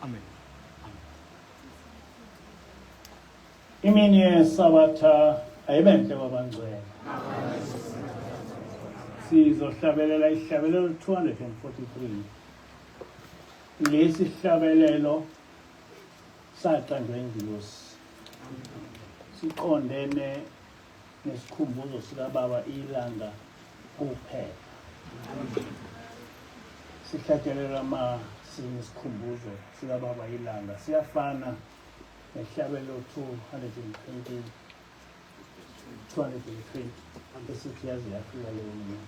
Amen. Imini yeSabatha ayibenhle babangcwele. Sizohlabelela isihlabelelo 243. Lesi sihlabelelo saqanjwe ingilosi. Siqondene nesikhumbuzo sikaBaba ilanga kuphela. Sihlabelela sinesikhumbuzo sikaBaba ilanga siyafana nehlabelelo 223 esithi yaze yafika leyo mina.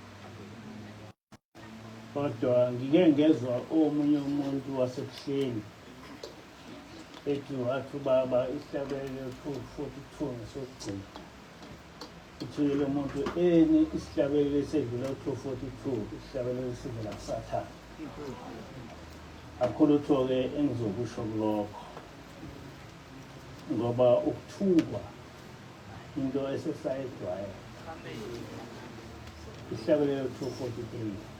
Kodwa ngike ngezwa omunye umuntu wasebuhleni ethi wathi ubaba isihlabelelo 242 ngesokugcina. Uthule umuntu isihlabelelo esedlula 242 isihlabelelo esivela kuSathane. Akho lutho-ke engizokusho kulokho ngoba ukuthukwa into esesayedwayo. Isihlabelelo 243.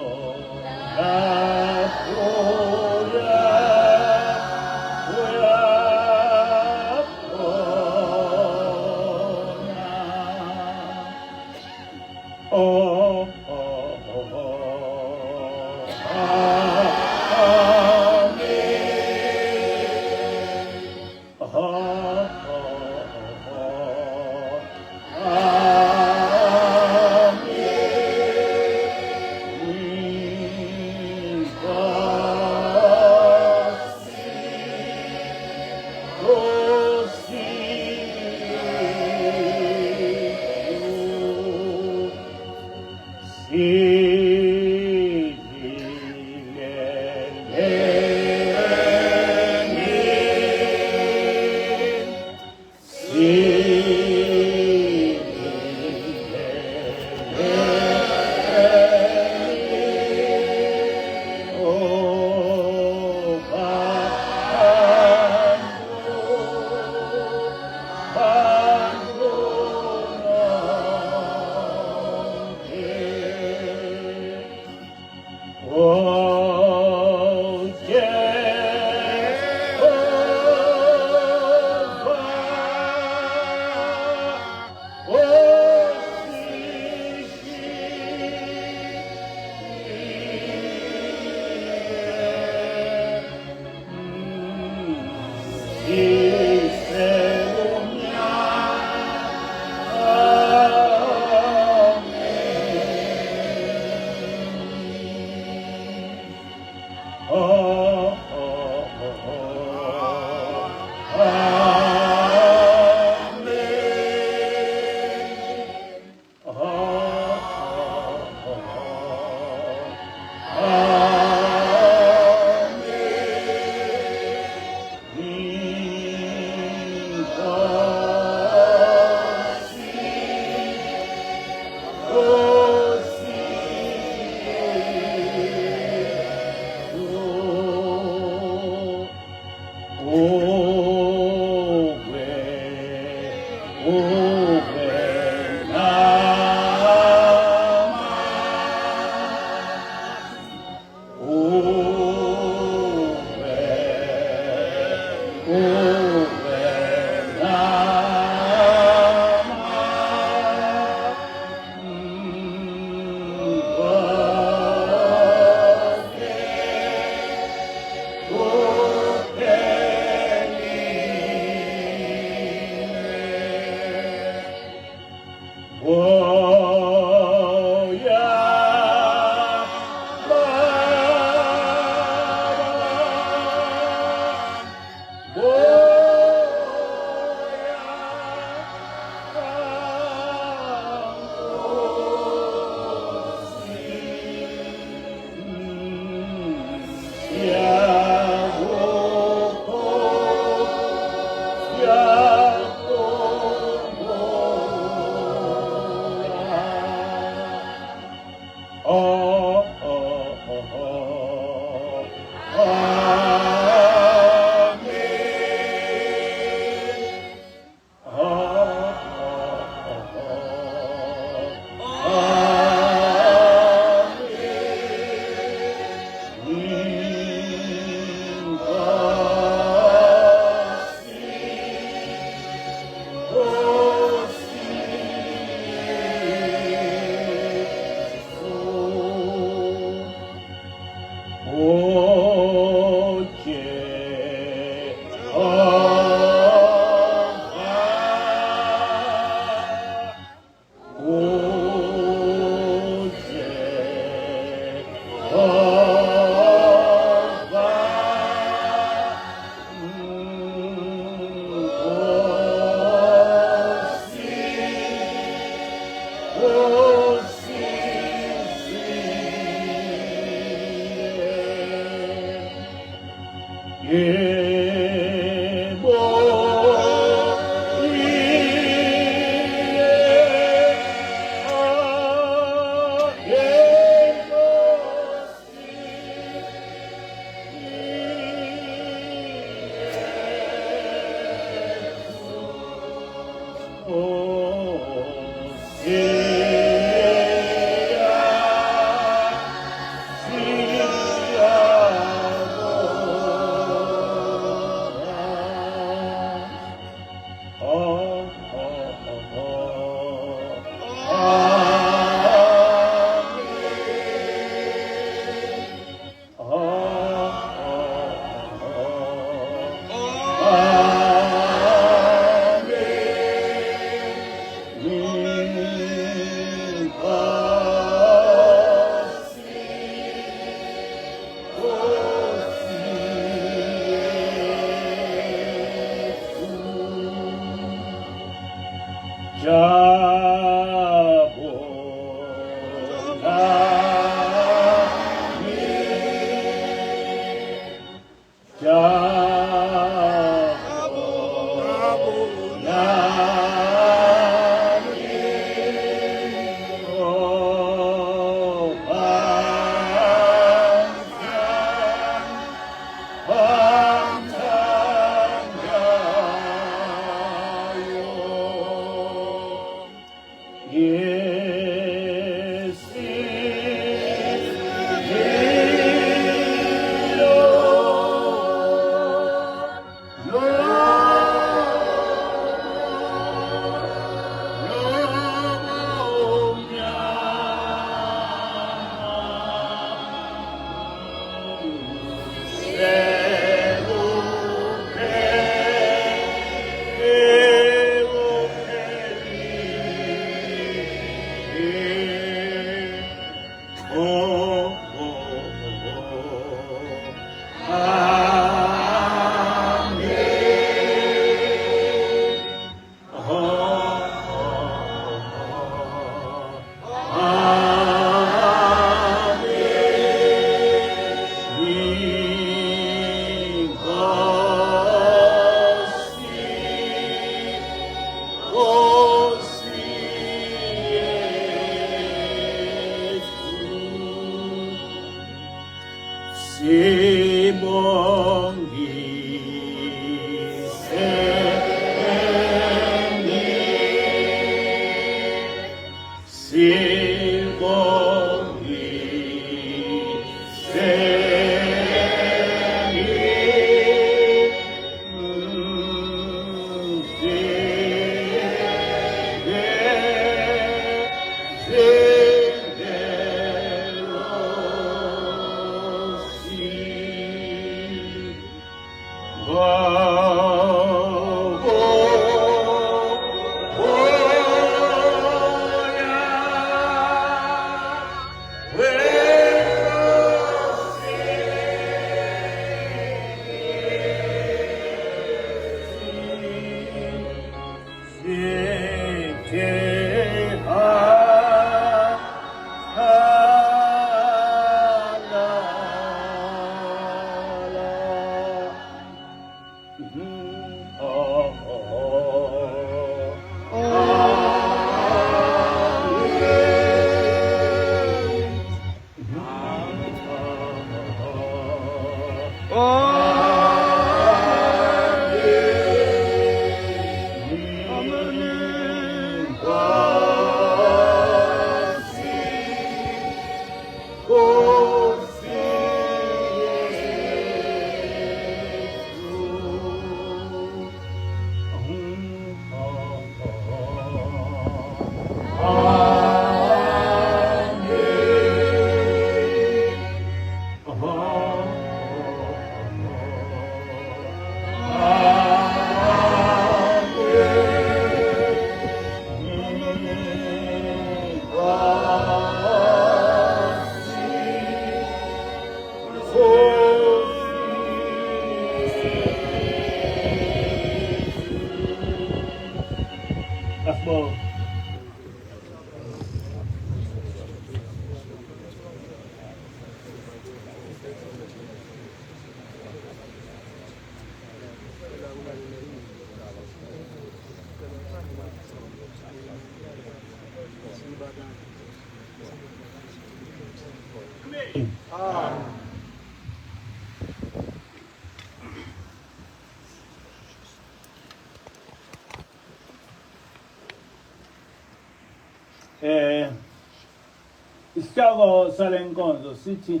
Isihloko salenkonzo sithi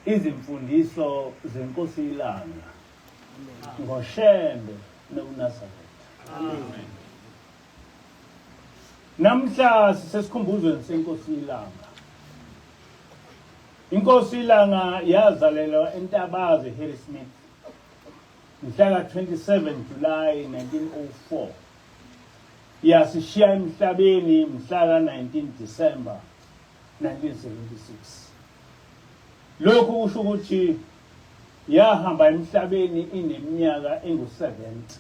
izimfundiso zenkosi ilanga ngoShembe noNazaretha. Amen. Namhla sisesikhumbuzo senkosi ilanga. Inkosi ilanga yazalelwa eNtabazi Harrismith mhla ka-27 July 1904. Yasishiya emhlabeni mhla ka-19 December 1976. Lokhu kusho ukuthi yahamba emhlabeni ineminyaka engu-70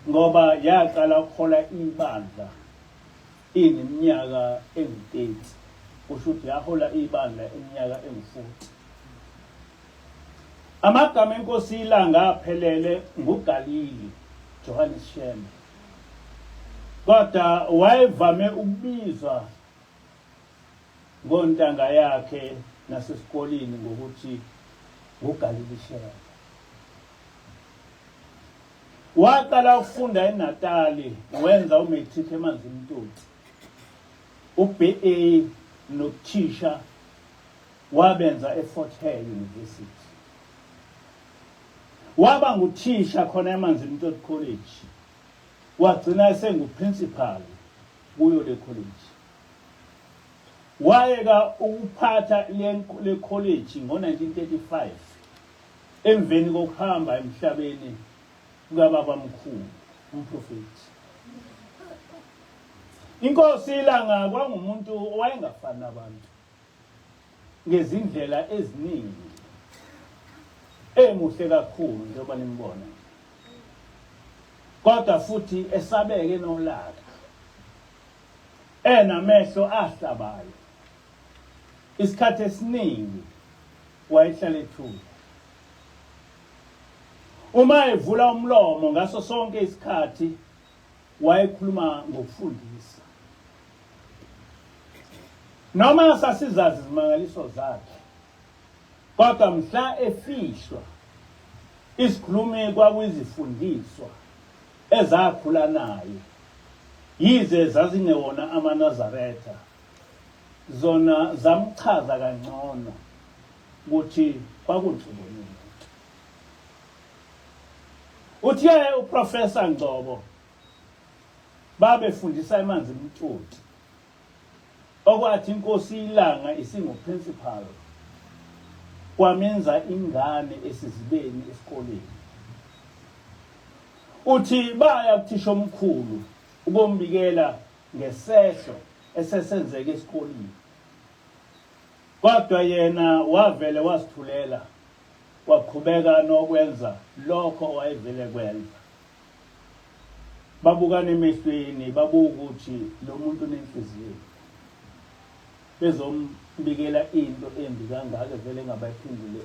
ngoba yaqala ukhola ibandla ineminyaka engu-30. Kusho ukuthi yahola ibandla iminyaka engu-40. Amagama enkosi ilanga aphelele nguGalili Johannes Shembe. Kodwa wayevame ukubizwa ngontanga yakhe nasesikoleni ngokuthi nguGalili Shembe. Waqala ukufunda eNatali, wenza umatric eManzimtoti. UBA nokuthisha wabenza eFort Hare University. Waba nguthisha khona eManzimtoti College. Wagcina esenguprincipal kuyo le college. Wayeka ukuphatha le college ngo-1935 emveni kokuhamba emhlabeni kukaBabamkhulu umprofeti. Inkosi ilanga kwangumuntu owayengafani nabantu ngezindlela eziningi, emuhle kakhulu njengoba nimbona, kodwa futhi esabeke nolaka, enamehlo ahlabayo. Isikhathi esiningi wayehlala ethule. Uma evula umlomo ngaso sonke isikhathi wayekhuluma ngokufundisa. Noma sasizazi izimangaliso zakhe, kodwa mhla efihlwa isikhulumi kwakuyizifundiswa ezakhula naye, yize zazingewona amaNazaretha, zona zamchaza kangcono ukuthi kwakunhloboni. Uthe uProfessor Ngcobo babefundisa eManzimtoti, okwathi inkosi ilanga isinguprincipal, kwamenza ingane esizibeni esikoleni. Uthi baya kuthisha omkhulu ukombikela ngesehlo esesenzeke esikoleni, kodwa yena wavele wasithulela, waqhubeka nokwenza lokho wayevele kwenza. Babukana emehlweni, babuka ukuthi lo muntu unenhliziyo, bezombikela into embi kangaka vele engabayiphindile,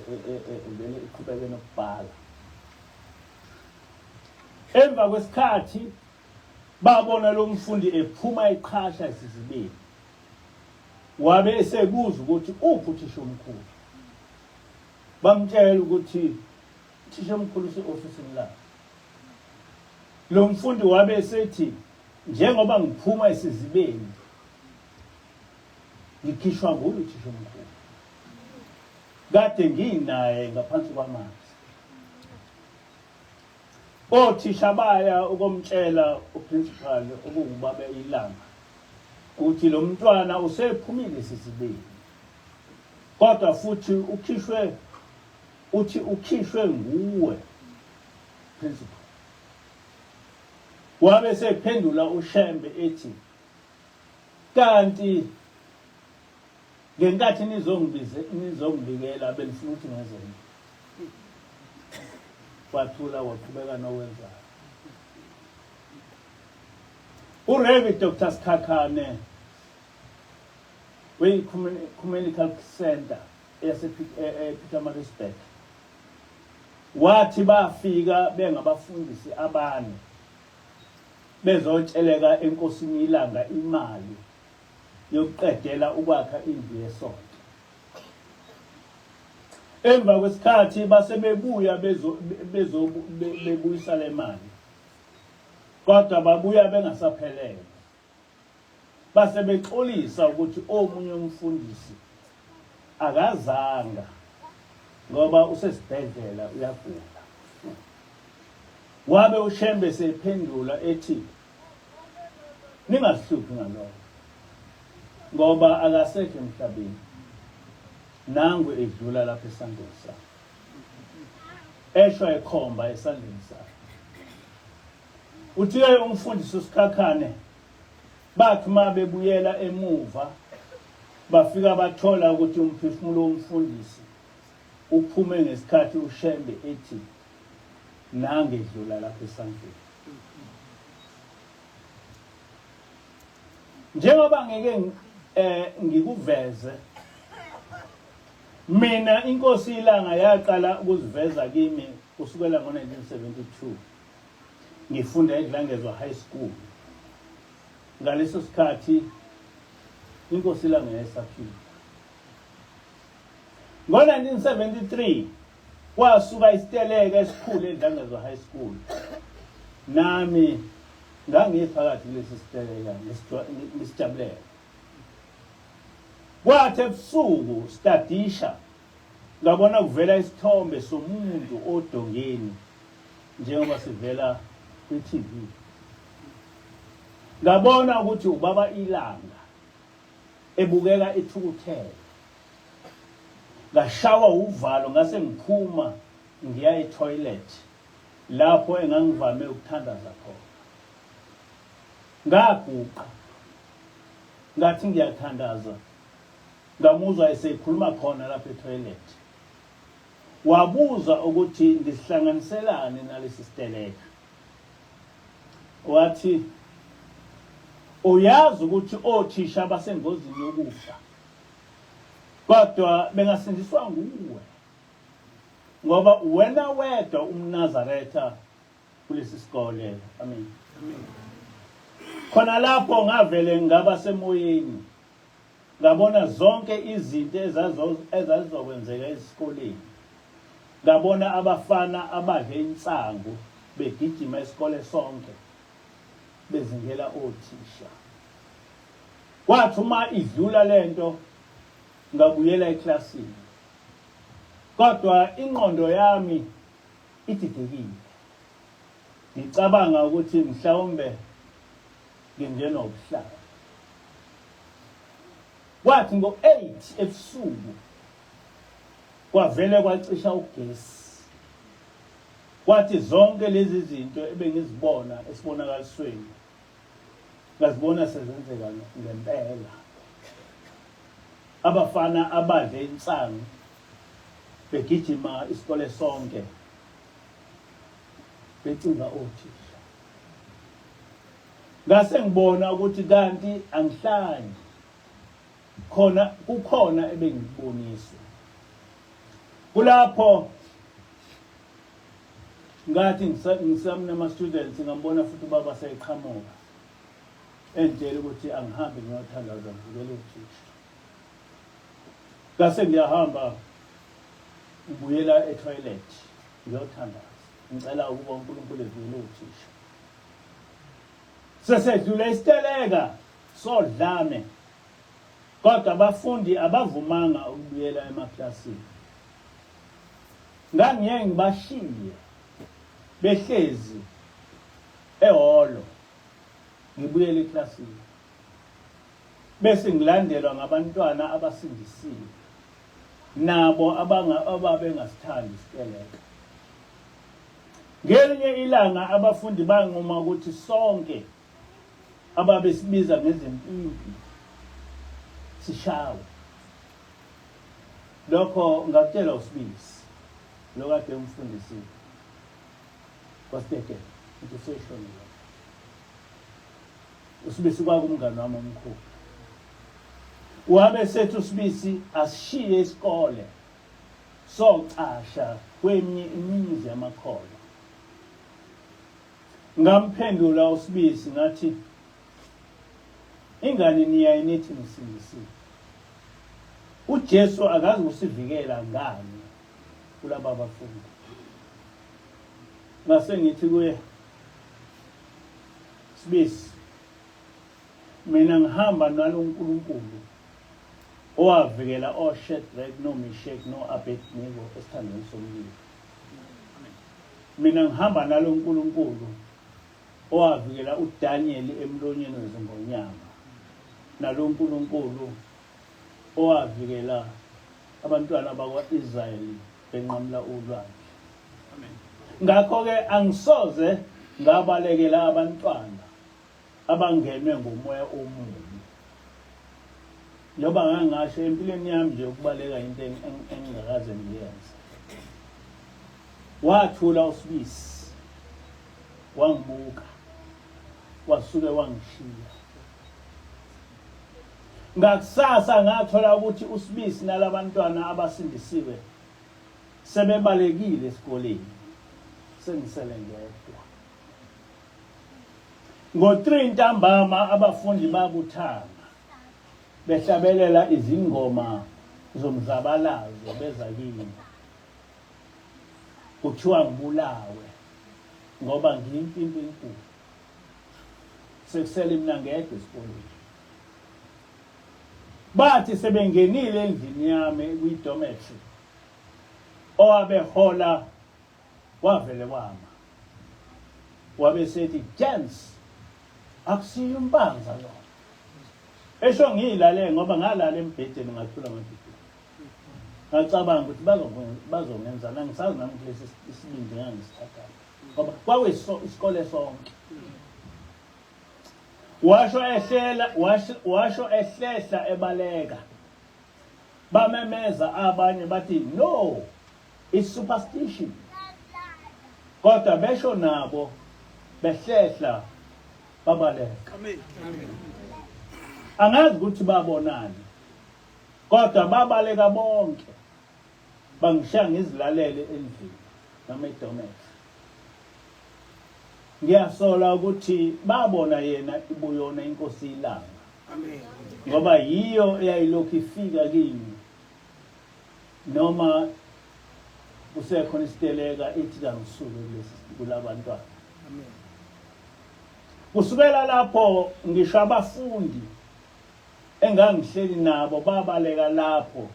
vele iqhubeke nokubhala. Emva kwesikhathi babona lo mfundi ephuma iqhasha esizibeni. Wabe esebuza ukuthi uphi uthisha omkhulu. Bamtshela ukuthi uthisha omkhulu useofisini la. Lo mfundi wabe esethi njengoba ngiphuma esizibeni ngikhishwa ngulo uthisha omkhulu. Kade nginaye ngaphansi kwamanzi. Othisha baya ukomtshela uprincipal okungubaba ilanga ukuthi lo mntwana usephumile esizibeni, kodwa futhi ukhishwe nguwe principal. Wabe sephendula uShembe ethi kanti ngenkathi nizongibikela benifuna ukuthi ngenzeni. Wathula waqhubeka nokwenza. uRev Dr. Skhakhane we-Communal Center ePietermaritzburg wathi bafika bengabafundisi abane bezotsheleka enkosini ilanga imali yokuqedela ukwakha indlu yesonto. Emva kwesikhathi base bebuya bebuyisa le mali, kodwa babuya bengasaphelele. Base bexolisa ukuthi omunye umfundisi akazanga ngoba usesibhedlela uyagula. Wabe uShembe sephendula ethi ningazihluphi ngalokho ngoba akasekho emhlabeni, nangu edlula lapha esandleni sakhe, esho ekhomba esandleni sakhe. Uthiye umfundisi uSikhakhane bathi uma bebuyela emuva bafika bathola ukuthi umphefumulo womfundisi uphume ngesikhathi uShembe ethi nange edlula lapha esandleni. Njengoba ngeke ngikuveze, mina inkosi ilanga yaqala ukuziveza kimi kusukela ngo-1972 ngifunda eDlangezwa High School. Ngaleso sikhathi inkosi ilanga yayisaphila. Ngo-1973 kwasuka isiteleka esikhulu eDlangezwa High School. Nami ngangiphakathi kulesi siteleka ngisijabulele. Kwathi ebusuku stadisha ngabona kuvela isithombe somuntu odongeni njengoba sivela kwi-TV. Ngabona ukuthi ubaba ilanga ebukeka ethukuthele. Ngashawa uvalo ngase ngiphuma ngiya e-toilet lapho engangivame ukuthandaza khona. Ngaguqa ngathi ngiyathandaza, ngamuzwa esekhuluma khona lapha e-toilet. Wabuza ukuthi ndisihlanganiselane nalesi siteleka. Wathi uyazi ukuthi othisha basengozini yokufa, kodwa bengasindiswa nguwe ngoba wena wedwa umNazaretha kulesi sikole. Amen. Khona lapho ngavele ngaba semoyeni, ngabona zonke izinto ezazizokwenzeka esikoleni. Ngabona abafana abadle insangu begijima isikole sonke bezingela othisha. Kwathi uma idlula lento ngabuyela eklasini, kodwa ingqondo yami ididekile. Ngicabanga ukuthi mhlawumbe ngingenwa ubuhlaka. Kwathi ngo-8 ebusuku kwavele kwacisha ugesi. Kwathi zonke lezi zinto ebengizibona esibonakalisweni ngazibona sezenzeka ngempela. Abafana abadle insangu begijima isikole sonke becinga othisha. Ngase ngibona ukuthi kanti angihlanyi, kukhona ebengikuboniswa. Kulapho ngathi ngisamnama students ngambona futhi ubaba seyiqhamuka entshela ukuthi angihambe ngiyothandaza ngivukele uthisha. Ngase ngiyahamba ngibuyela e-toilet ngiyothandaza, ngicela ukuba uNkulunkulu evukele uthisha. Sesedlula isiteleka sodlame, kodwa abafundi abavumanga ukubuyela emaklasini. Ngangiyeke ngibashiye behlezi ehholo ngibuyele eklasini, bese ngilandelwa ngabantwana abasindisiwe nabo ababengasithandi isiteleka. Ngelinye ilanga abafundi banquma ukuthi sonke ababesibiza ngezimpimpi sishawe. Lokho ngakutshela uSibisi lo kade umfundisi kwasiteke into seshonile. uSibisi kwakumngani wami omkhulu. Wabe sethu uSibisi asishiye isikole socasha kweminye imizi yamakholwa. Ngamphendula uSibisi ngathi ingane niyayinithi nisindisile. uJesu akazi usivikela ngani kulaba bafundi. Ngase ngithi kuye Sibisi, mina ngihamba nalo uNkulunkulu owavikela oShadrach noMeshach noAbednego esithandweni somlilo. Mina ngihamba nalo uNkulunkulu owavikela uDaniel emlonyeni wezingonyama, nalo uNkulunkulu owavikela abantwana bakwaIsrayeli benqamla ulwandle. Ngakho ke angisoze ngabalekela abantwana abangenwe ngomoya omubi. Njoba ngangasho empilweni yami nje ukubaleka into engingakaze ngiyenze. Wathula uSibisi, wangibuka, wasuke wangishiya. Ngakusasa ngathola ukuthi uSibisi nalabantwana abasindisiwe sebebalekile esikoleni, sengisele ngedwa. Ngo-3 ntambama abafundi babuthana behlabelela izingoma zomzabalazo beza kimi. Kuthiwa ngibulawe ngoba ngiyimpimpi enkulu. Sekusele mina ngedwa esikoleni. Bathi sebengenile endlini yami kwi-dormitory, owabehola wavele wama. Wabesethi, James, akusiyo impanza lo. Esho ngiyilale ngoba ngalala embhedeni ngathula ngabhedeni. Ngacabanga ukuthi bazongenza nangisazi nami kulesi isibindi ngangisithatha. Ngoba kwakuyisikole sonke. Washo ehlehla ebaleka. Bamemeza abanye bathi no, it's superstition. Kodwa besho nabo behlehla babaleka. Amen. Angazi ukuthi babonani. Kodwa babaleka bonke. Bangishiya ngizilalele endlini namedomesi. Ngiyasola ukuthi babona yena ibuyona inkosi ilanga. Amen. Ngoba yiyo eyayilokhu ifika kimi. Noma usekhona isiteleka ethi kangisuke kulabantwana. Amen. Kusukela lapho ngisho abafundi engangihleli nabo babaleka lapho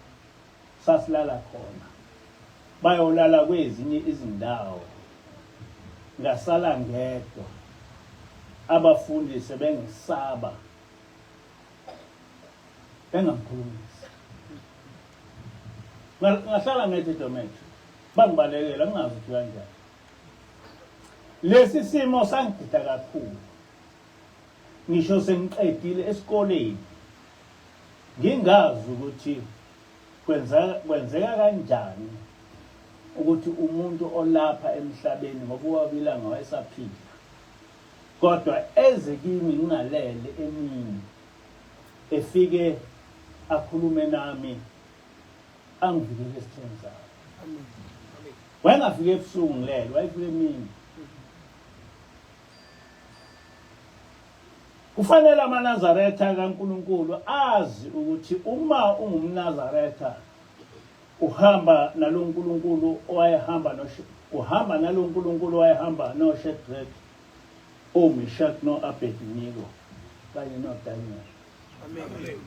sasilala khona. Bayolala kwezinye izindawo. Ngasala ngedwa. Abafundi sebengisaba. Bengamkhulumisi. Ngahlala ngedwa edomethri. Bangibalekela ngingazi ukuthi kanjani. Lesi simo sangigida kakhulu. Ngisho sengiqedile esikoleni. Ngingazi ukuthi kwenzeka kanjani ukuthi umuntu olapha emhlabeni ngokuwabila ngawayesaphila. Kodwa eze kimi ngingalele emini efike akhulume nami angivikele esitheni sami. Amen. Wayengafike ebusuku ngilele, wayefike emini. Kufanele amaNazaretha kaNkulunkulu azi ukuthi uma ungumNazaretha uhamba nalo uNkulunkulu owayehamba uhamba nalo uNkulunkulu owayehamba noShadrach, oMeshach noAbednego kanye noDaniel. Amen.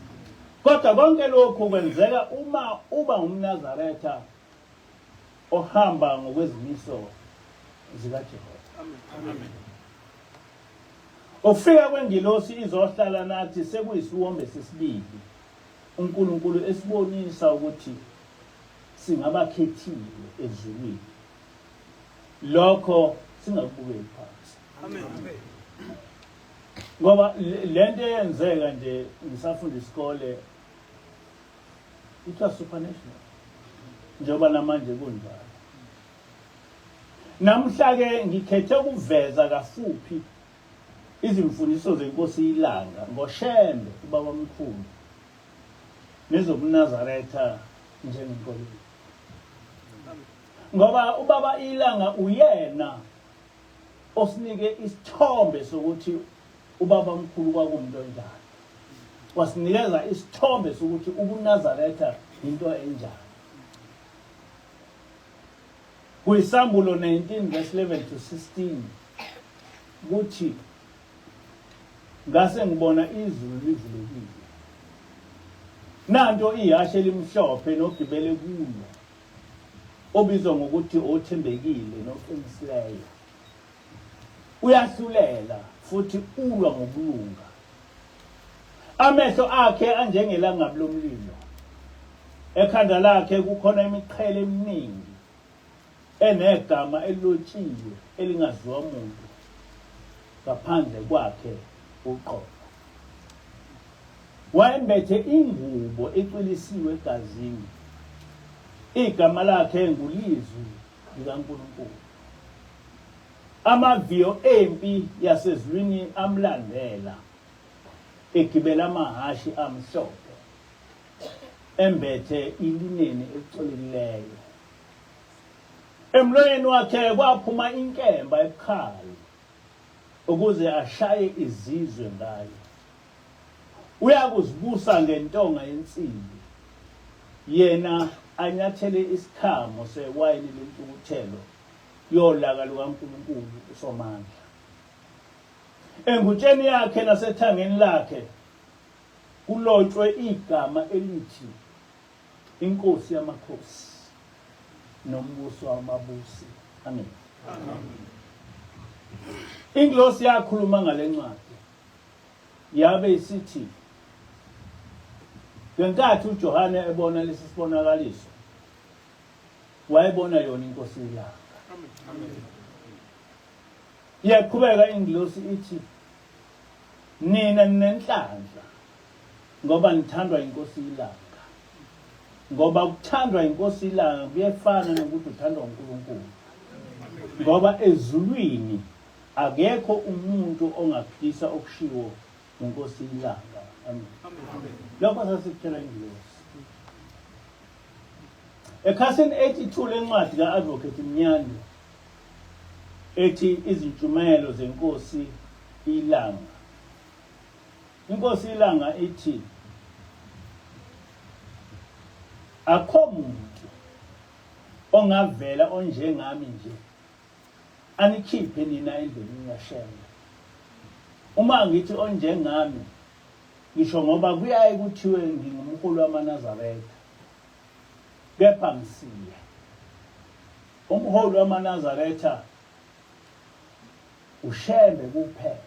Kodwa konke lokhu kwenzeka uma uba umNazaretha ohamba ngokwezimiso zikaJehova. Amen. Ukufika kwengilosi izohlala nathi sekuyisiwombe sesibili. uNkulunkulu esibonisa ukuthi singabakhethile ezulwini. Lokho singakubukeli phansi. Amen. Ngoba lento eyenzeka nje ngisafunda isikole it was supernatural. Njengoba namanje kunjalo. Namhla ke ngikhethe ukuveza kafuphi izimfundiso zenkosi ilanga ngoShembe ubaba omkhulu nezobunAzaretha njengenkolelo. Ngoba ubaba ilanga uyena osinike isithombe sokuthi ubaba omkhulu kwakumuntu onjani. Wasinikeza isithombe sokuthi ubuNazaretha into enjani. Kwisambulo 19 verse 11 to 16 kuthi ngase ngibona izulu livulekile. Nanto ihashe elimhlophe nogibele kulo obizwa ngokuthi othembekile noqinisileyo. Uyahlulela futhi ulwa ngobulunga. Amehlo akhe anjengelanga lomlilo. Ekhanda lakhe kukhona imiqhele eminingi enegama elilotshiwe elingaziwa umuntu ngaphandle kwakhe uqobo. Wayembethe ingubo ecwilisiwe egazini. Igama lakhe ngulizwi likaNkulunkulu. Amaviyo empi yasezulwini amlandela, egibela amahashi amhlophe, embethe ilineni elicolekileyo. Emlonyeni wakhe kwaphuma inkemba ebukhali ukuze ashaye izizwe ngayo. Uyakuzibusa ngentonga yensimbi, yena anyathele isikhamo sewayini lentukuthelo yolaka lukaNkulunkulu uSomandla. Engutsheni yakhe nasethangeni lakhe kulotshwe igama elithi Inkosi yamakhosi nombuso wamabusi. Amen. Ingilosi yakhuluma ngale ncwadi yabe isithi ngenkathi uJohane ebona lesi sibonakaliso wayebona yona inkosi ilanga. Yaqhubeka ingilosi ithi nina nenhlanhla ngoba nithandwa inkosi ilanga. Ngoba ukuthandwa inkosi ilanga kuyefana nokuthi uthandwa uNkulunkulu. Ngoba ezulwini akekho umuntu ongaphisa okushiwo inkosi ilanga. Amen. Lokho sasikuthela ingilosi. Ekhasini 82 lencwadi kaAdvocate Mnyandi ethi izintshumayelo zenkosi ilanga. Inkosi ilanga ithi akho muntu ongavela onjengami nje anikhiphe nina endleleni yaShembe. Uma ngithi onjengami ngisho ngoba kuyaye kuthiwe ngingumholi wamaNazaretha, kepha ngisiye. Umholi wamaNazaretha uShembe kuphela.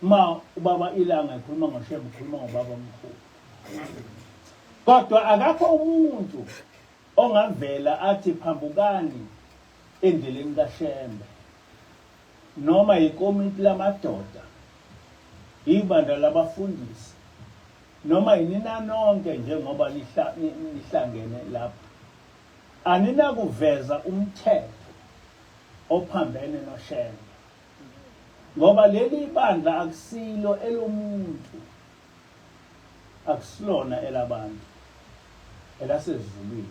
Ma ubaba ilanga ekhuluma ngoShembe ukhuluma ngobaba omkhulu. Kodwa akakho umuntu ongavela athi phambukani endleleni kaShembe, noma ikomiti lamadoda, ibandla labafundisi, noma inina nonke njengoba lihlangene lapha. Aninakuveza umthetho ophambene noShembe, ngoba leli bandla akusilo elomuntu, akusilona elabantu, elasezulwini.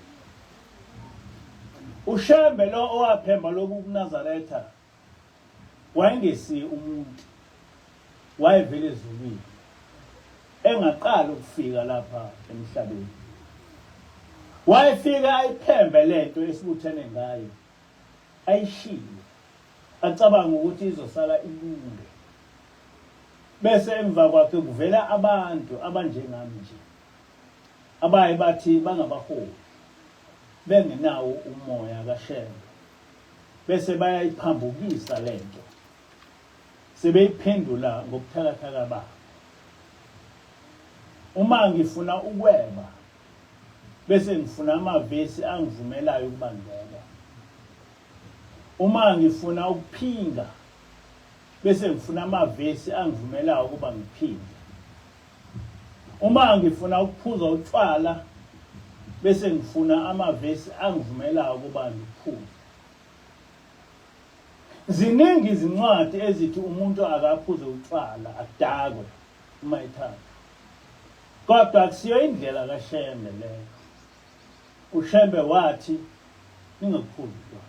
uShembe lo owaphemba lobu kuNazaretha wayengesi umuntu, wayevele ezulwini, engaqala ukufika lapha emhlabeni. Wayefika ayiphembe lento esibuthene ngayo, ayishiye, acabanga ukuthi izosala ilunge. Bese emva kwakhe kuvela abantu abanjengami nje, abaye bathi bangabaholi, bengenawo umoya kaShembe. Bese bayayiphambukisa lento, sebeyiphendula ngobuthakathaka babo. Uma ngifuna ukweba, bese ngifuna amavesi angivumelayo ukuba ngiyeba. Uma ngifuna ukuphinga, bese ngifuna amavesi angivumelayo ukuba ngiphinde. Uma ngifuna ukuphuza utshwala, bese ngifuna amavesi angivumelayo ukuba ngiphuze. Ziningi izincwadi ezithi umuntu akaphuze utshwala adakwe uma ethatha. Kodwa akusiyo indlela kaShembe leyo. uShembe wathi ningaphuzi utshwala.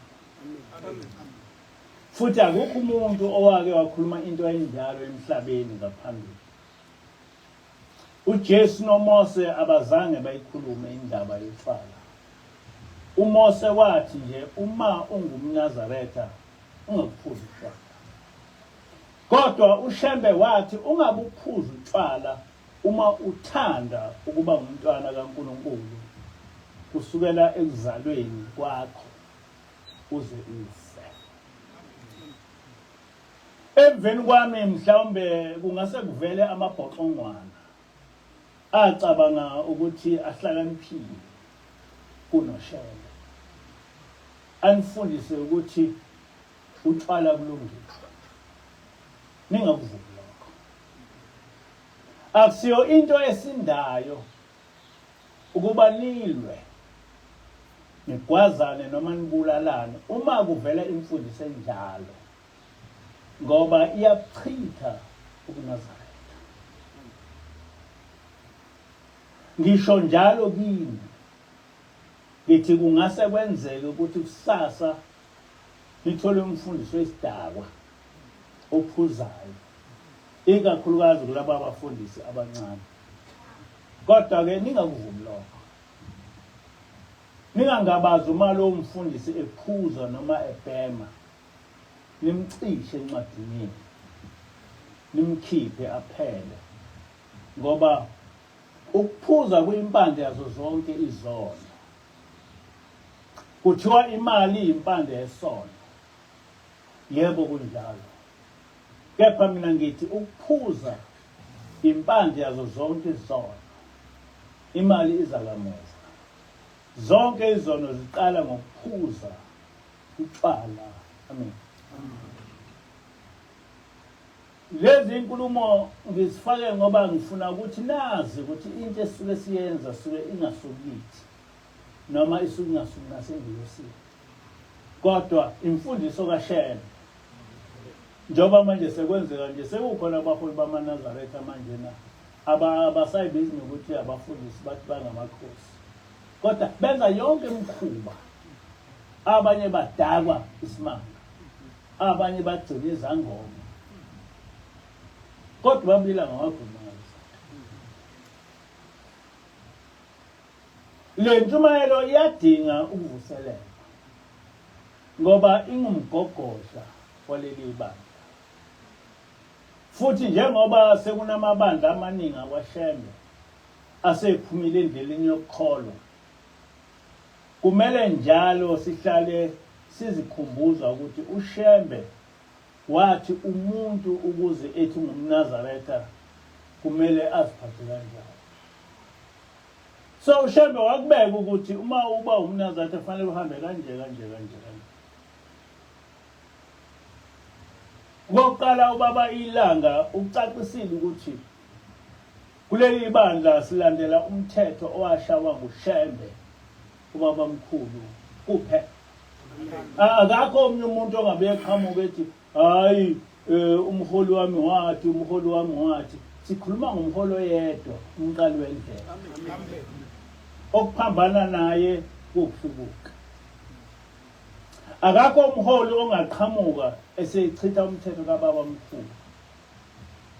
futhi akukho umuntu owake wakhuluma into enjalo emhlabeni ngaphambili. uJesu noMose abazange bayikhulume indaba yotshwala. uMose wathi nje uma ungumNazaretha ungaphuzi utshwala. Kodwa uShembe wathi ungabuphuzi utshwala uma uthanda ukuba ngumntwana kaNkulunkulu kusukela ekuzalweni kwakho uze ufe. Emveni kwami mhlawumbe kungase kuvele amabhoxongwana acabanga ukuthi ahlakaniphile kunoShembe, anifundise ukuthi utshwala kulungile. Ningakuvumi lokho. Akusiyo into esindayo ukuba nilwe nigwazane noma nibulalane uma kuvela imfundiso enjalo, ngoba iyachitha ubuNazaretha. Ngisho njalo kini ngithi kungase kwenzeke ukuthi kusasa nithole umfundiso wesidakwa ophuzayo, ikakhulukazi kulabo abafundisi abancane. Kodwa-ke ningakuvumi lokho. Ningangabazi uma lowo mfundisi ephuza noma ebhema, nimcishe encwadini, nimkhiphe aphele, ngoba ukuphuza kuyimpande yazo zonke izono. Kuthiwa imali iyimpande yesono. Yebo kunjalo. Kepha mina ngithi ukuphuza impande yazo zonke izono. Imali iza kamuva. Zonke izono ziqala ngokuphuza utshwala. Amen. Lezi inkulumo ngizifake ngoba ngifuna ukuthi nazi ukuthi into esisuke siyenza suke ingasukithi noma isuke ingasuki nasengiyosini. Kodwa imfundiso kaShembe, njoba manje sekwenzeka nje sekukhona abaholi bamaNazaretha manje na abasayibizi nokuthi abafundisi bathi bangamakhosi, kodwa benza yonke imikhuba. Abanye badakwa isimanga, abanye bagcina izangoma, kodwa babila ngamagumazi. Le ntshumayelo iyadinga ukuvuselelwa ngoba ingumgogodla waleli bandla. Futhi njengoba sekunamabandla amaningi akwaShembe asephumile endleleni yokukholwa, kumele njalo sihlale sizikhumbuza ukuthi uShembe wathi umuntu ukuze ethi ngumNazaretha kumele aziphathe kanjani. So uShembe wakubeka ukuthi uma uba umNazaretha fanele uhambe kanje. Ngokuqala ubaba ilanga ucacisile ukuthi kuleli bandla silandela umthetho owashawa nguShembe ubaba mkhulu kuphela. Akakho omunye umuntu ongabe eqhamuka ethi hayi umholi wami wathi. Sikhuluma ngomholi oyedwa, umqali wendlela. Okuphambana naye kukuhlubuka. Akakho umholi ongaqhamuka esechitha umthetho kababa mkhulu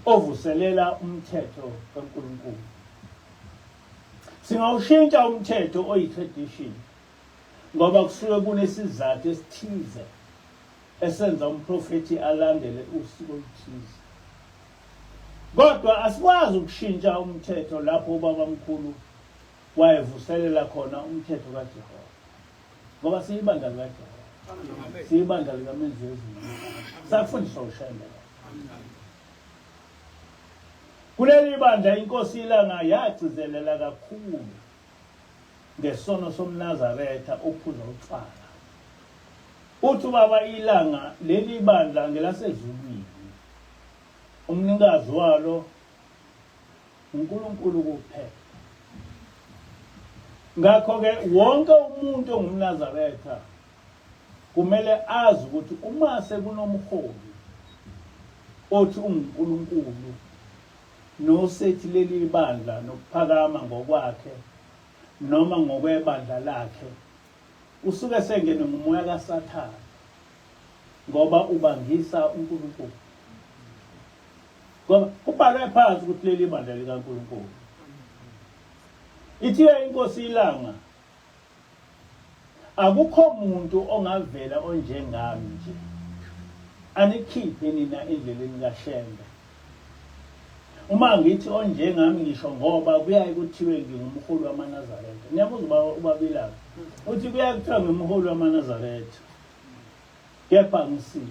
ovuselela umthetho kaNkulunkulu. Singawushintsha umthetho oyi-tradition ngoba kusuke kunesizathu esithize esenza umprofeti alandele usiko oluthize. Kodwa asikwazi ukushintsha umthetho lapho ubaba mkhulu wayevuselela khona umthetho kaJehova, ngoba siyibandla likaJehova, siyibandla likamenzi wezulu. Sakufundiswa uShembe. Kuleli bandla inkosi ilanga yagcizelela kakhulu ngesono somNazaretha ophuza utshwala. Uthi ubaba ilanga leli bandla ngelasezulwini, umnikazi walo uNkulunkulu kuphela. Ngakho-ke wonke umuntu ongumNazaretha kumele azi ukuthi uma sekunomholi othi unguNkulunkulu nosethi leli bandla nokuphakama ngokwakhe noma ngokwebandla lakhe, usuke sengene ngumoya kaSathane. ngoba ubangisa uNkulunkulu. Ngoba kubhalwe phansi ukuthi leli bandla likaNkulunkulu. Ithiwe inkosi ilanga, akukho muntu ongavela onjengami nje. Anikhiphe nina endleleni kaShembe. Uma ngithi onjengami ngisho ngoba kuyaye kuthiwe ngingumholi wamaNazaretha. Niyabuza ubabilaphi. Uthi kuyaye kuthiwa ngumholi wamaNazaretha. Kepha ngisile.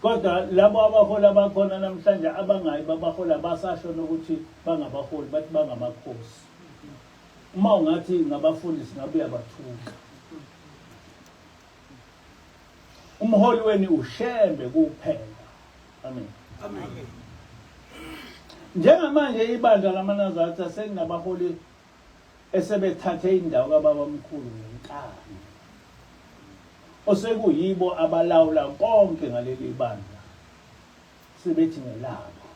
Kodwa labo abaholi abakhona namhlanje abangayi babahola basasho nokuthi bangabaholi bathi bangamakhosi. Uma ungathi ngabafundisi ngabe uyabathuka. Umholi weni uShembe kuphela. Amen. Amen. Njengamanje ibandla lamaNazaretha selinabaholi esebethathe indawo kababa omkhulu ngenkani. Osekuyibo abalawula konke ngaleli bandla. Sibethi ngelabo.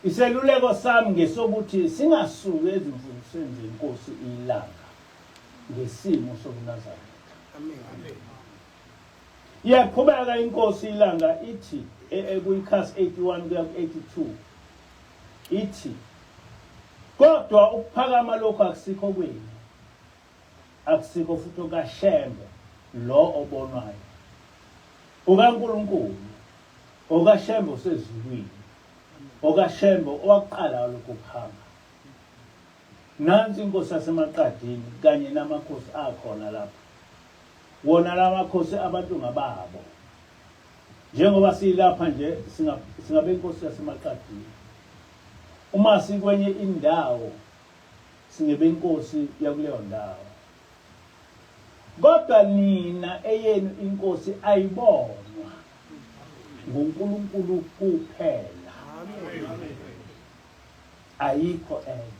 Iseluleko sami ngesokuthi singasuki ezimfundisweni zenkosi ilanga ngesimo sobuNazaretha. Amen. Iyaqhubeka inkosi ilanga ithi kuyikhasi 81 kuya 82 ithi kodwa ukuphakama lokho akusikho kwenu, akusikho futhi okaShembe lo obonwayo, okaNkulunkulu, okaShembe osezulwini, okaShembe owaqala lokho kuhamba. Nansi inkosi yaseMaqadini kanye namakhosi akhona lapha. Wona lamakhosi abantu ngababo. Njengoba silapha nje singabe inkosi yaseMaqadini. Uma sikwenye indawo singebe inkosi yakuleyo ndawo. Kodwa nina eyenu inkosi ayibonwa nguNkulunkulu kuphela. Ayikho enye.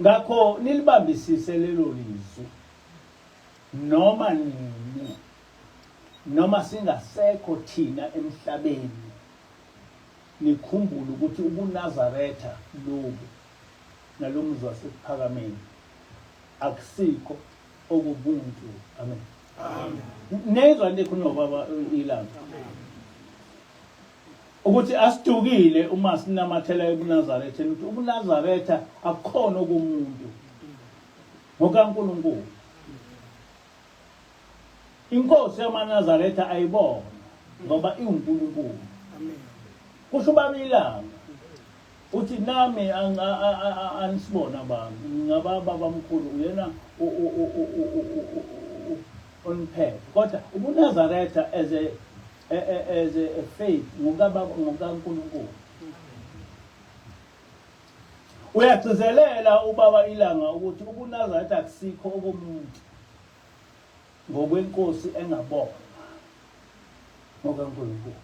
Ngakho nilibambisise lelo lizwi. Noma nini, noma singasekho thina emhlabeni, nikhumbule ukuthi ubuNazaretha lobu nalomzi wasephakameni akusikho okubuntu. Amen. Nezwa nje khona baba ilanga. Ukuthi asidukile uma sinamathela ebuNazaretha ukuthi ubuNazaretha akukhona okumuntu ngokaNkulunkulu. Inkosi yamaNazaretha ayibona ngoba iuNkulunkulu. Amen. Kusho babilanga uthi nami anisibona bami ngababa bamkhulu uyena onphethe. Kodwa ubuNazaretha as a faith ngokaNkulunkulu. Uyagcizelela ubaba ilanga ukuthi ubuNazaretha akusikho okomuntu ngokwenkosi engabona ngokaNkulunkulu.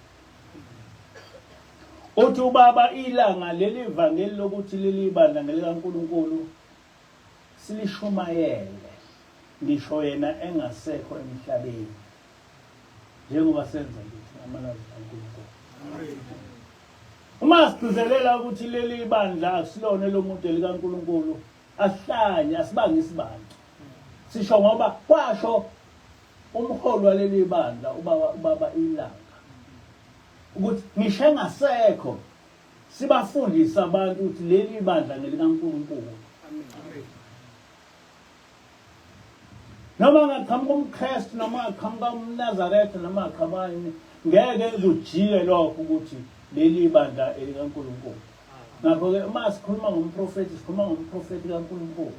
Uthi ubaba ilanga leli ivangeli lokuthi leli bandla ngelikaNkulunkulu silishumayele ngisho yena engasekho emhlabeni njengoba senza ngithi amalazi kaNkulunkulu. Uma sigcizelela ukuthi leli bandla akusilone lomuntu likaNkulunkulu asihlanye asibange isibantu. Sisho ngoba kwasho umholi waleli bandla ubaba ilanga ukuthi ngisho engasekho sibafundisa abantu ukuthi leli bandla ngelikaNkulunkulu. Noma ngaqhamuka umKristu noma ngaqhamuka umNazaretha noma ngaqhabani ngeke kujike lokho ukuthi leli bandla elikaNkulunkulu. Ngakho ke uma sikhuluma ngomprofeti sikhuluma ngomprofeti kaNkulunkulu,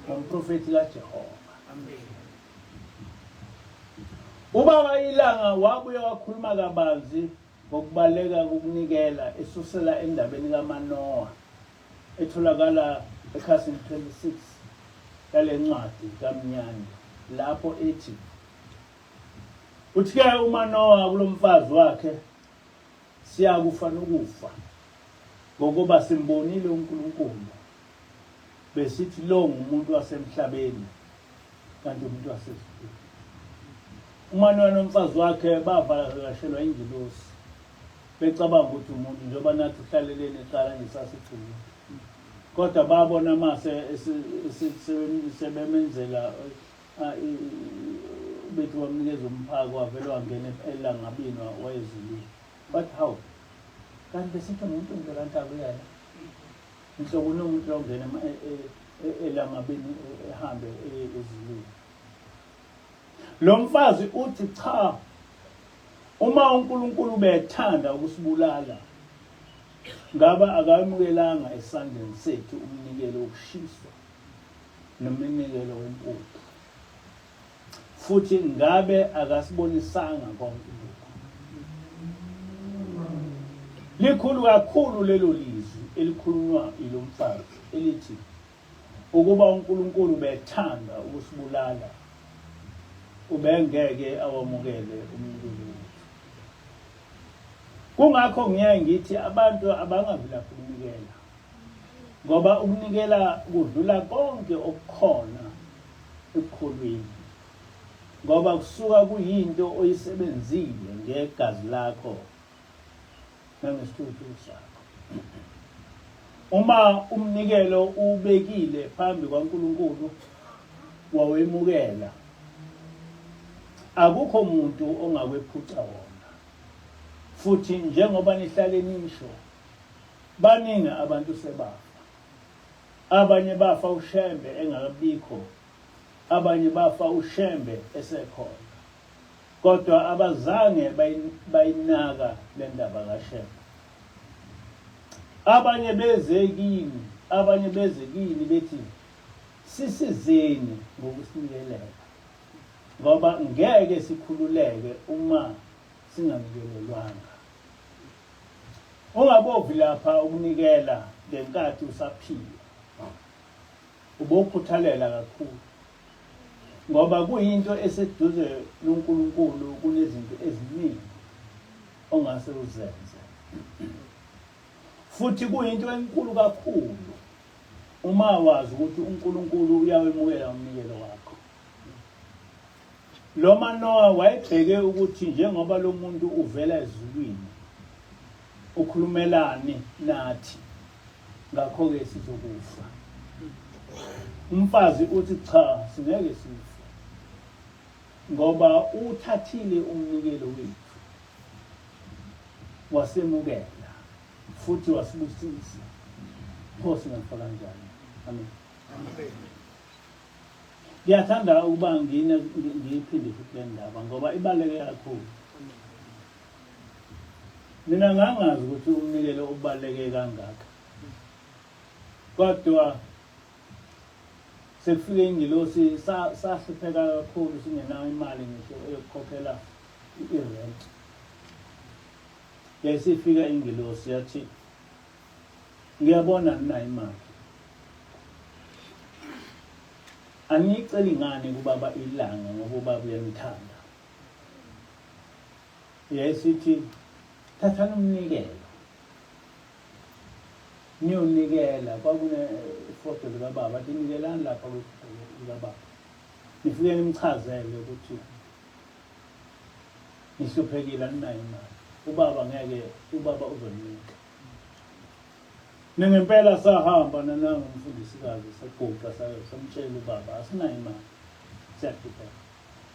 ngomprofeti kaJehova. Ubaba ilanga wabuye wakhuluma kabanzi ngokubaleka kokunikela esusela endabeni kaManoah etholakala ekhasini 26 yale ncwadi kaMnyane lapho ethi uthi ke uManoah kulomfazi wakhe siyakufa nokufa ngokuba simbonile uNkulunkulu besithi lo ngumuntu wasemhlabeni kanti umuntu wasezulwini. uManoah nomfazi wakhe bavakashelwa ingilosi becabanga ukuthi umuntu njengoba nathi uhlalelene eqala ngesasithulu. Kodwa babona mase sebemenzela bethi wamnikeza umphako wavele wangena elangabini wayezulile. But how? Kanti besithi umuntu uNdlolanhlaba uyala. Mhlobo unomuntu longena elangabini ehambe ezulile. Lo mfazi uthi cha, uma uNkulunkulu bethanda ukusibulala ngaba akamukelanga esandleni sethu umnikelo wokushiswa nomnikelo wempuphu, futhi ngabe akasibonisanga konke lokho. Likhulu kakhulu lelo lizwi elikhulunywa yilo mfazi elithi ukuba uNkulunkulu bethanda ukusibulala ubengeke awamukele umnikelo wethu. Kungakho ngiyaye ngithi abantu abangavila ukunikela, ngoba ukunikela kudlula konke okukhona ekukholweni, ngoba kusuka kuyinto oyisebenzile ngegazi lakho nangesithunzi sakho. Uma umnikelo ubekile phambi kwaNkulunkulu wawemukela, akukho umuntu ongakwephuca wona. Futhi njengoba nihlale nisho, baningi abantu sebafa. Abanye bafa ushembe engakabikho, abanye bafa ushembe esekhona. Kodwa abazange bayinaka le ndaba kaShembe. Abanye beze kini bethi sisizeni ngokusinikelela, ngoba ngeke sikhululeke uma singanikelelwanga. Ungabovi lapha ukunikela ngenkathi usaphila. Ubokhuthalela kakhulu, ngoba kuyinto eseduze noNkulunkulu kunezinto eziningi ongase uzenze. Futhi kuyinto enkulu kakhulu uma wazi ukuthi uNkulunkulu uyawemukela umnikelo wakho. Lo Manoa wayebheke ukuthi njengoba lo muntu uvela ezulwini ukhulumelane nathi, ngakho-ke sizokufa. Umfazi uthi cha, singeke sife, ngoba uthathile umnikelo wethu, wasemukela futhi wasibusisa. Pho singafa kanjani? Amen. Ngiyathanda ukuba ngiyiphinde futhi le ndaba ngoba ibaluleke kakhulu. Mina ngangazi ukuthi umnikelo ubaluleke kangaka, kodwa sekufike ingilosi sahlupheka kakhulu singenayo imali ngisho eyokukhokhela i-rent. Yayisifika ingilosi yathi ngiyabona ninayo imali, angiceli ngani kubaba ilanga ngoba ubaba uyanithanda. Yayisithi thathani umnikelo niyonikela. Kwakune ifoto likababa, athi nikelani lapha likababa, nifike nimchazele ukuthi nihluphekile aninayo imali. Ubaba uzoninika. Ningempela sahamba nanangumfundisikazi seguqa samtshela ubaba asinayo imali, siyakhipha,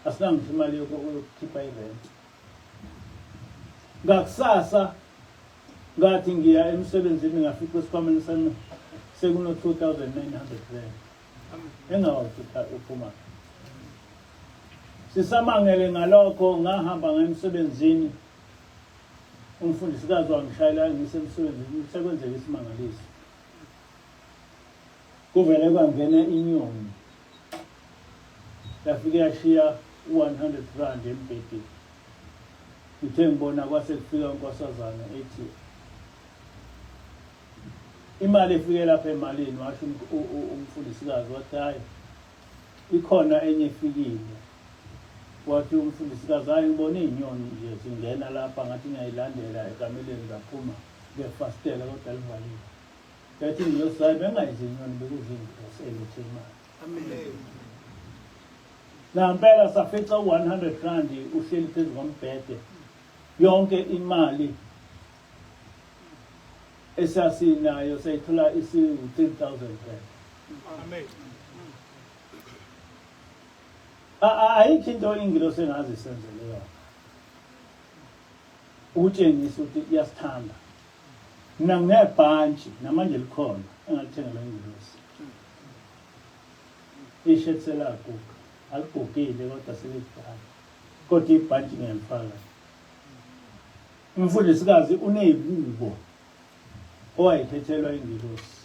asinayo imali yokukhipha irent. Ngakusasa ngathi ngiya emsebenzini ngafika esikhwameni sami sekuno 2,900 rand. Engawakhipha uphuma. Sisamangele ngalokho, ngahamba ngemsebenzini. Umfundisikazi wangishayela ngisemsebenzini, sekwenzeka isimangaliso. Kuvele kwangena inyoni, yafike yashiya 100 rand embhedeni. Ngithe ngibona kwase kufika unkosazana ethi imali efike lapha emalini. Washo umfundisikazi wathi hayi, ikhona enye efikile. Wathi umfundisikazi hayi, ngibone inyoni nje zingena lapha ngathi ngiyayilandela ekameleni zaphuma ngefastela kodwa livaliwe. Yathi ngiyosayi bengayizi inyoni bekuzindlu eselethe imali. Amen. Nampela safica 100 rand uhleli phezu kombhede, yonke imali esasinayo sayithola isi-3,000 rand. Amen. ayikho into ingilosi engazi isenzele yona utshengisa ukuthi iyasithanda mina nginebhantshi namanje likhona engalithengelwa ingilosi ishirt selaguga aligugile kodwa selidala kodwa ibhantshi ngiyalifaka umfundisikazi uneyibuko owayithethelwa ingilosi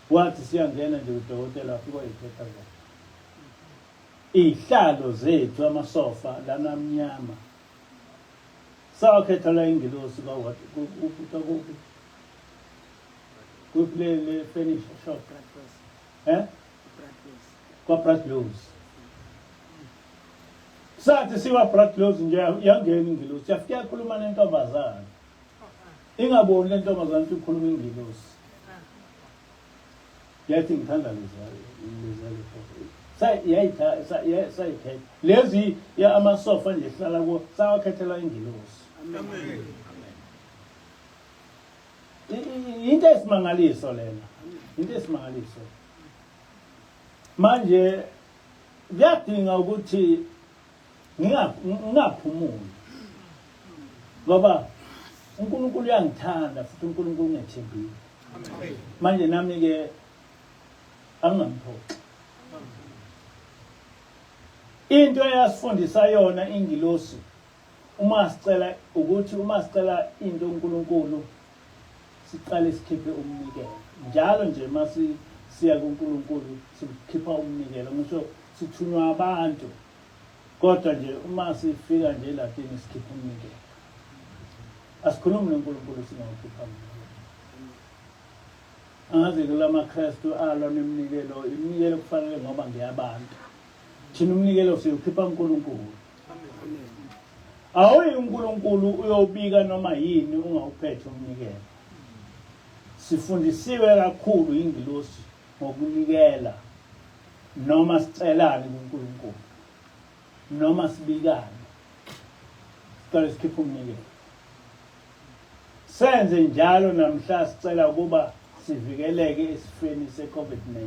wathi siyangena nje udokotela afika wayithetha zona ihlalo zethu amasofa lana amnyama sawakhethelwa ingilosi kwawathi kuplele furniture shop kwa Bradlows sathi siwa Bradlows nje yangena ingilosi yafika yakhuluma nentombazana ingaboni le ntombazana ukuthi ukhuluma ingilosi yathi ngithanda lezalo sayithetha lezi ya amasofa nje hlala kuwo sawakhethela ingilosi amen into esimangaliso lena into esimangaliso manje kuyadinga ukuthi ngingaphumuli ngoba uNkulunkulu uyangithanda futhi uNkulunkulu ungethembile manje nami ke angamthoxa into eyasifundisa yona ingilosi uma sicela into uNkulunkulu siqale sikhiphe umnikelo njalo nje masi siya kuNkulunkulu sikhipha umnikelo ngisho sithunywa abantu kodwa nje uma sifika nje lapha sikhipha umnikelo asikhulumi noNkulunkulu singawukhipha umnikelo angazi kulama Kristu alwa nemnikelo iminikelo kufanele ngoba ngiyabantu thina umnikelo siyokhipha uNkulunkulu awuyi uNkulunkulu uyobika noma yini ungawuphethe umnikelo sifundisiwe kakhulu ingilosi ngokunikela noma sicelane kuNkulunkulu noma sibikane siqale sikhiphe umnikelo senze njalo namhla sicela ukuba sivikeleke esifeni se-COVID-19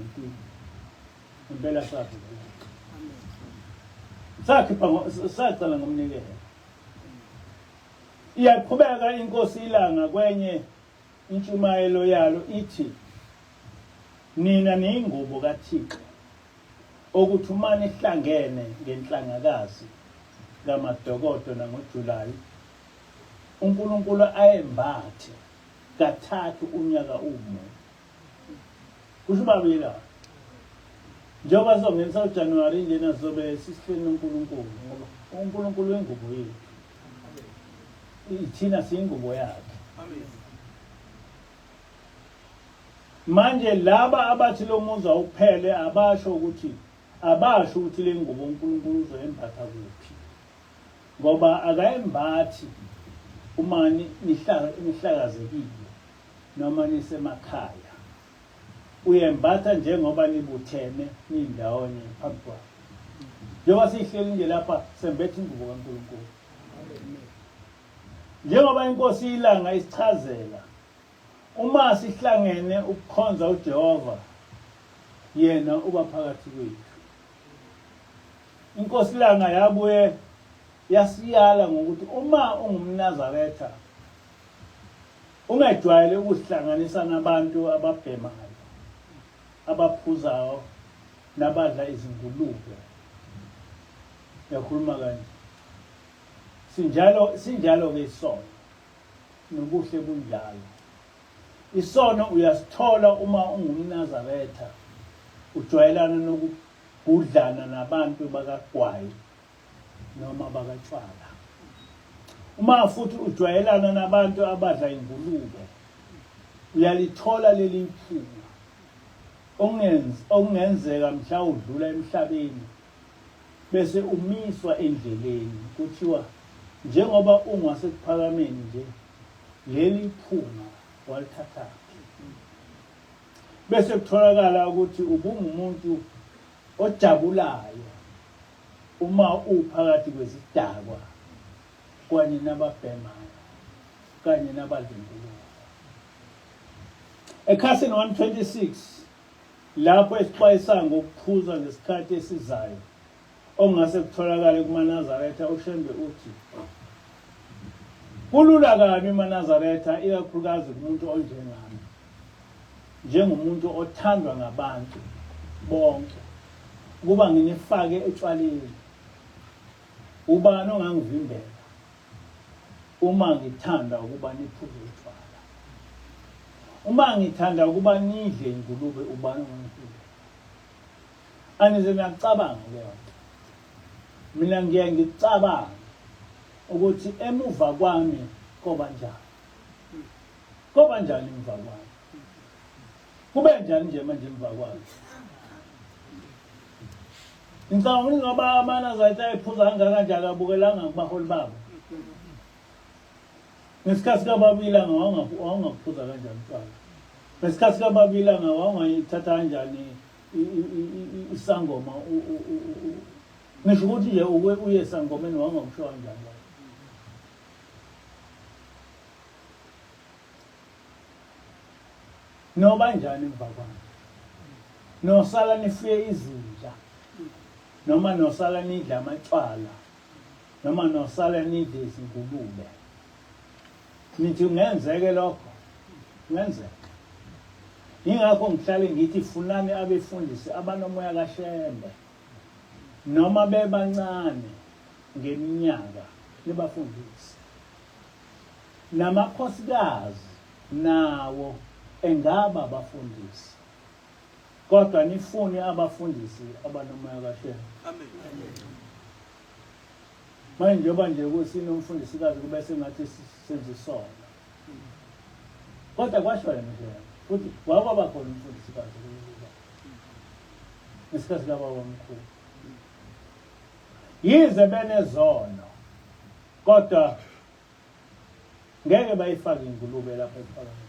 impela savikeleke sacala ngomnikelo iyaqhubeka inkosi ilanga kwenye intshumayelo yalo ithi nina niyingubo kaThixo ukuthi umane ihlangene ngenhlangakazi ngamadokodo nangoJulayi uNkulunkulu ayembathe kathathu unyaka umo kusho babila njengoba sizongenisa uJanuary nje nazobe sisihleni uNkulunkulu ngoba uNkulunkulu wengubo yethu ithina siyingubo yakhe manje laba abathi lo muzi awuphele abasho ukuthi le ngubo uNkulunkulu uzoyembatha kuphi ngoba akayembathi uma nihlakazekile noma nisemakhaya uyembatha njengoba nibuthene nindawonye phambi kwakhe njengoba sihleli nje lapha sembethe ingubo kaNkulunkulu njengoba inkosi ilanga isichazela uma sihlangene ukukhonza uJehova yena uba phakathi kwethu inkosi ilanga yabuye yasiyala ngokuthi uma ungumNazaretha ungajwayele ukuhlanganisa nabantu ababhemayo abaphuzayo nabadla izingulube yakhuluma kanje sinjalo ke isono nobuhle bunjalo isono uyasithola uma ungumNazaretha ujwayelana nokugudlana nabantu bakagwayi noma bakatshwala uma futhi ujwayelana nabantu abadla ingulube uyalithola leli phunga ongenzeka mhla udlula emhlabeni bese umiswa endleleni kuthiwa njengoba ungasekuphakameni nje leli phunga walithatha bese kutholakala ukuthi ubungumuntu ojabulayo uma uphakathi kwezidakwa kanye nababhemayo kanye nabadlenguluka ekhasini 126 lapho esixwayisa ngokuphuza ngesikhathi esizayo ongase kutholakale kumaNazaretha. uShembe uthi kulula kabi eManazaretha, ikakhulukazi kumuntu onjengami, njengomuntu othandwa ngabantu bonke, kuba nginifake etshwaleni. Ubani ongangivimbela uma ngithanda ukuba niphuze utshwala? Uma ngithanda ukuba nidle ingulube, ubani ongangivimbela? Anize ngiyacabanga leyo nto. Mina ngiye ngicabanga ukuthi emuva kwami koba njani. Koba njani emuva kwami? Kube njani nje manje emuva kwami? Ngicabanga ukuthi ngoba aManazaretha ayephuza kangaka njalo abukelanga kubaholi babo. Ngesikhathi kaBabilanga wawungaphuza kanjani utshwala? Ngesikhathi kaBabilanga wawungayithatha kanjani isangoma? Ngisho ukuthi nje uye esangomeni wawungakusho kanjani? Noba njani emva kwami? Nosala nifuye izinja, noma nosala nidla amatshwala, noma nosala nidle izingulube. Nithi kungenzeke lokho? Kungenzeka. Yingakho ngihlale ngithi funani abefundisi abanomoya kaShembe, noma bebancane ngeminyaka, nibafundisi. Namakhosikazi nawo engaba abafundisi, kodwa nifune abafundisi abanomoya kaShembe. Amen. Manje njengoba nje kusinomfundisikazi kube sengathi senze isona, kodwa kwasho yena nje futhi kwaba khona umfundisikazi ngesikhathi kababa omkhulu. Yize benezono, kodwa ngeke bayifake ingulube lapha ePhalamende.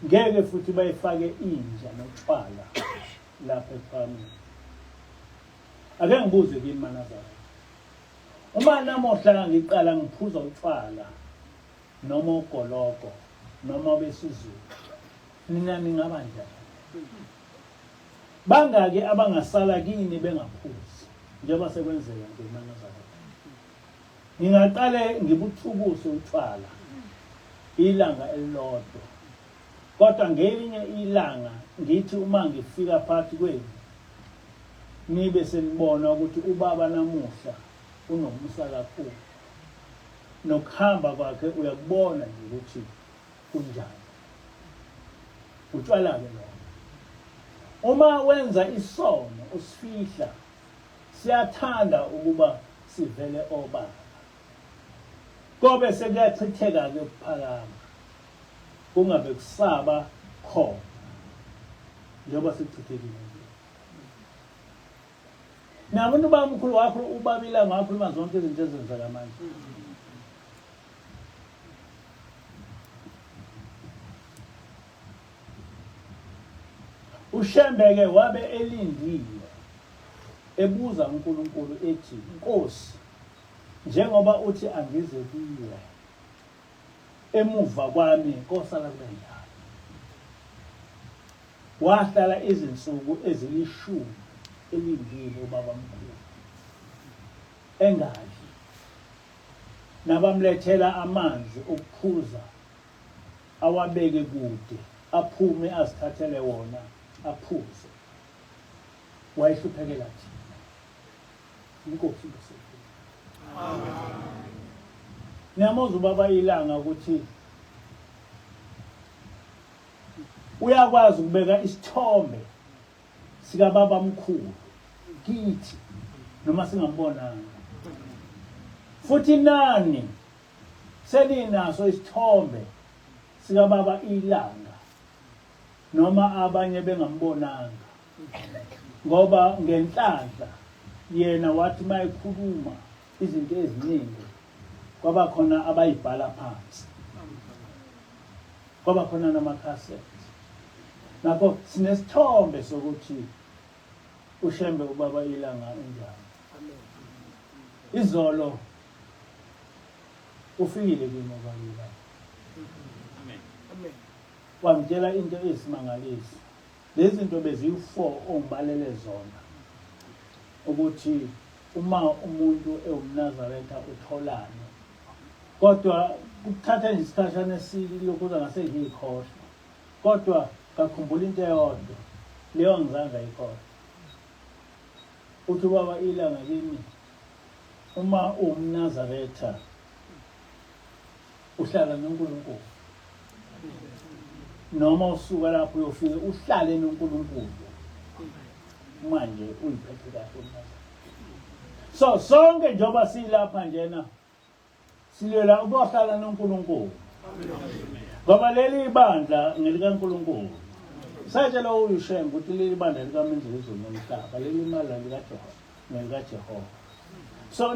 Ngeke futhi bayifake inja notshwala lapha ePhalamende. Ake ngibuze kimi maNazaretha, uma namohla ngiqala ngiphuza utshwala noma ugoloko noma besizulu, nina ningaba njani? Bangaki abangasala kini bengaphuzi njengoba sekwenzeka nje eManazaretha? Ngingaqale ngibuthukuse utshwala ilanga elilodwa, kodwa ngelinye ilanga ngithi uma ngifika phakathi kwenu nibe senibona ukuthi ubaba namuhla unomusa kakhulu, nokuhamba kwakhe uyakubona nje ukuthi kunjani. Utshwala-ke lokho. Uma wenza isono usifihla, siyathanda ukuba sivele obala, kobe sekuyachitheka-ke ukuphakama, kungabe kusaba khona njengoba sekuchithekile nje. Nabantu bamkhulu wakho uBabilanga wakhuluma zonke izinto ezenzeka manje. uShembe-ke wabe elindile ebuza uNkulunkulu ethi, Nkosi, njengoba uthi angize kuwe, emuva kwami kosala kube njani? Wahlala izinsuku ezilishumi elindile ubaba mkhulu, engadli, nabamlethela amanzi okuphuza awabeke kude, aphume azithathele wona aphuze. Wayehluphekela thina. Inkosi isekhona. Amen. Niyamuzwa ubaba ilanga ukuthi uyakwazi ukubeka isithombe sika baba mkhulu kithi noma singambonanga. Futhi nani selinaso isithombe sika baba ilanga noma abanye bengambonanga, ngoba ngenhlanhla yena wathi mayikhuluma izinto eziningi kwaba khona abayibhala phansi, kwaba khona namakhaseti. Nakho sinesithombe sokuthi uShembe ubaba ilanga unjani. Izolo ufikile kimi ubaba ilanga. Amen. Wamtshela into ezimangalisi lezi zinto beziyi-4 ongibalele zona ukuthi uma umuntu ewumNazaretha utholani, kodwa kuthatha nje isikhashana esilokhu ngase ngiyikhohlwa, kodwa ngakhumbula into eyodwa leyo ngizange ayikhohlwa. Uthi ubaba ilanga kimi, uma uwumNazaretha uhlala noNkulunkulu, noma usuka lapho uyofika uhlale noNkulunkulu manje uyiphethe kahle uNazaretha. So sonke njengoba silapha njena silela ukuhlala noNkulunkulu, ngoba leli bandla ngelikaNkulunkulu. Satshela uYeshuwa ukuthi leli bandla likaMenzi lizweni lomhlaba, leli mali likaJehova. So